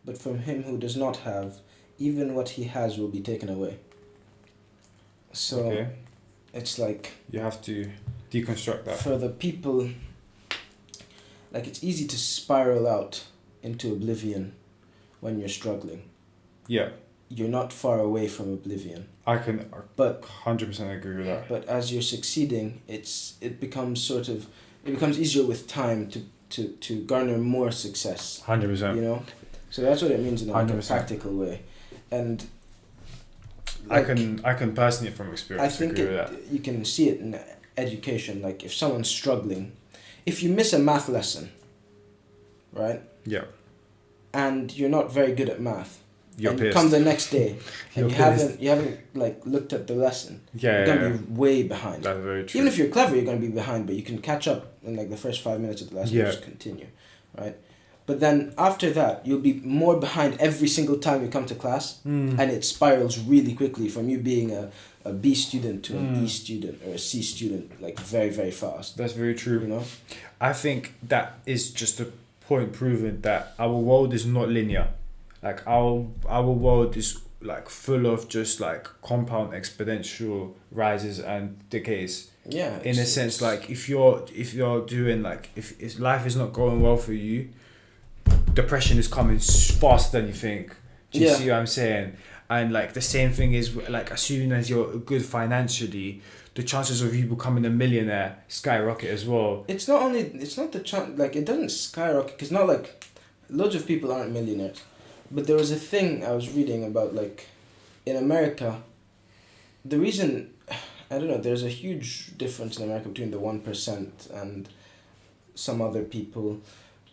but from him who does not have, even what he has will be taken away. So Okay. it's like You have to deconstruct that. for the people, like it's easy to spiral out into oblivion when you're struggling. Yeah, You're not far away from oblivion. I can But 100% agree with that. But as you're succeeding, it becomes easier with time to garner more success. 100%. You know, so that's what it means in a 100%. practical way, and I can personally from experience I think agree with that. you can see it in education. Like if someone's struggling, if you miss a math lesson, right, Yeah, and you're not very good at math, you're and pissed. you come the next day and You're you pissed. haven't like looked at the lesson, Yeah, you're yeah, gonna yeah. be way behind. That's very true. Even if you're clever, you're going to be behind, but you can catch up in like the first 5 minutes of the lesson. Yeah. Just continue, right? But then after that, you'll be more behind every single time you come to class, and it spirals really quickly from you being a B student to an E student or a C student, like very, very fast. That's very true. You know? I think that is just a point proving that our world is not linear. Like our world is like full of just like compound exponential rises and decays. Yeah. In a sense, like if you're doing like if life is not going well for you, depression is coming faster than you think. Do you Yeah. see what I'm saying? And like the same thing is like as soon as you're good financially, the chances of you becoming a millionaire skyrocket as well. It's not the chance, like it doesn't skyrocket, because not like loads of people aren't millionaires. But there was a thing I was reading about, like, in America, the reason, I don't know, there's a huge difference in America between the 1% and some other people,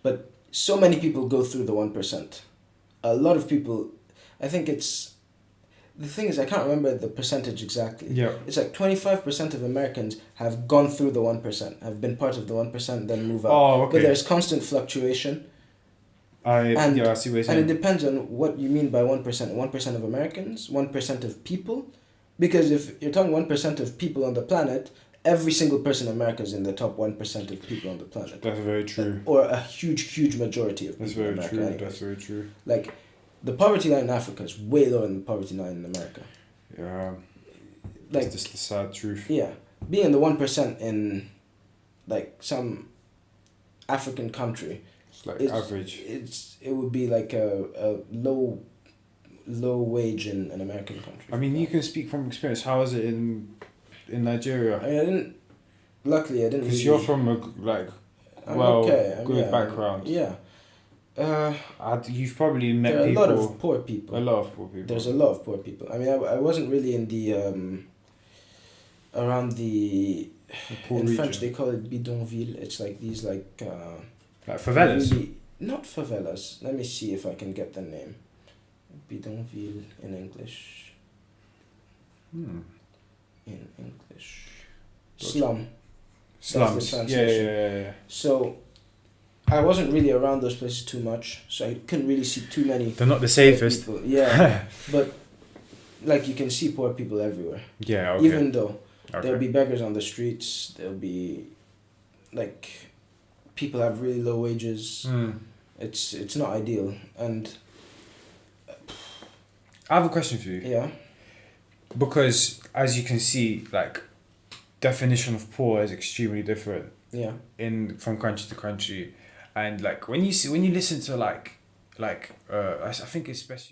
but so many people go through the 1%. A lot of people, I think the thing is, I can't remember the percentage exactly. Yeah. It's like 25% of Americans have gone through the 1%, have been part of the 1%, then move out. Oh, okay. But there's constant fluctuation. I see what you're And it saying. depends on what you mean by 1%. 1% of Americans, 1% of people. Because if you're talking 1% of people on the planet, every single person in America is in the top 1% of people on the planet. That's very true. Or a huge majority of That's people very in America. true. Anyways. That's very true. Like, the poverty line in Africa is way lower than the poverty line in America. Yeah. Like, That's just the sad truth. yeah. Being in the 1% in, like, some African country, It's like It's- average. it would be like a low wage in an American country. I mean, you can speak from experience. How is it in Nigeria? I mean, luckily I didn't. Because Really, you're from a like I'm well okay. good background. Yeah. You've probably met There are people. a lot of poor people. A lot of poor people. There's a lot of poor people. I mean, I wasn't really in the around the poor in region. French they call it bidonville. It's like these like Like favelas. really, not favelas. Let me see if I can get the name. Bidonville in English. Hmm. In English. Gotcha. Slum. Slums. the Yeah, translation. yeah. So I wasn't really around those places too much, so I couldn't really see too many They're not the poor safest. people. Yeah, but like you can see poor people everywhere. Yeah, okay. Even though there'll Okay. be beggars on the streets, there'll be like people have really low wages. It's not ideal, and I have a question for you. yeah, Because as you can see, like definition of poor is extremely different yeah. from country to country. And like when you listen to like I think especially